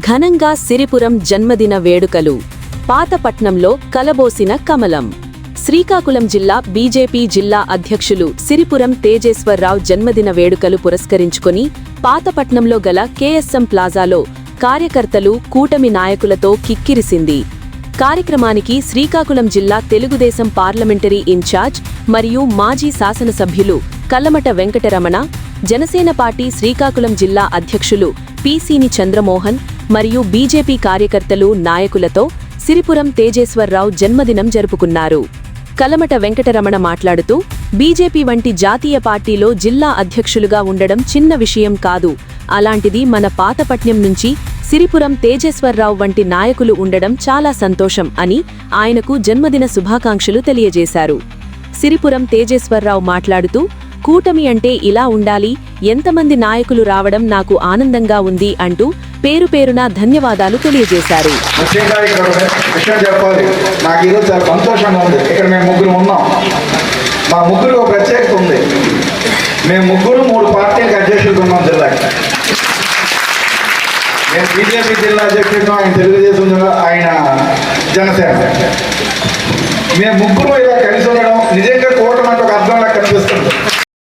ఘనంగా సిరిపురం జన్మదిన వేడుకలు. పాతపట్నంలో కలబోసిన కమలం. శ్రీకాకుళం జిల్లా బీజేపీ జిల్లా అధ్యక్షులు సిరిపురం తేజేశ్వరరావు జన్మదిన వేడుకలు పురస్కరించుకొని పాతపట్నంలో గల కేఎస్ఎం ప్లాజాలో కార్యకర్తలు కూటమి నాయకులతో కిక్కిరిసింది. కార్యక్రమానికి శ్రీకాకుళం జిల్లా తెలుగుదేశం పార్లమెంటరీ ఇన్ఛార్జ్ మరియు మాజీ శాసనసభ్యులు కల్లమట వెంకటరమణ, జనసేన పార్టీ శ్రీకాకుళం జిల్లా అధ్యక్షులు పీసీని చంద్రమోహన్ మరియు బీజేపీ కార్యకర్తలు నాయకులతో సిరిపురం తేజేశ్వరరావు జన్మదినం జరుపుకున్నారు. కల్లమట వెంకటరమణ మాట్లాడుతూ, బీజేపీ వంటి జాతీయ పార్టీలో జిల్లా అధ్యక్షులుగా ఉండడం చిన్న విషయం కాదు. అలాంటిది మన పాతపట్నం నుంచి సిరిపురం తేజేశ్వరరావు వంటి నాయకులు ఉండడం చాలా సంతోషం అని ఆయనకు జన్మదిన శుభాకాంక్షలు తెలియజేశారు. సిరిపురం తేజేశ్వరరావు మాట్లాడుతూ, కూటమి అంటే ఇలా ఉండాలి, ఎంతమంది నాయకులు రావడం నాకు ఆనందంగా ఉంది అంటూ పేరు పేరున ధన్యవాదాలు తెలియజేశారు. మేము ముగ్గురు 3 పార్టీలకు అధ్యక్షులు ఉన్నాం జిల్లాకి. నేను బీజేపీ జిల్లా అధ్యక్షుడు, ఆయన తెలుగుదేశం జిల్లా, ఆయన జనసేన. మేము ముగ్గురు ఇలా కలిసి ఉండడం నిజంగా కూటమి అంటే ఒక అర్థంలా కనిపిస్తుంది.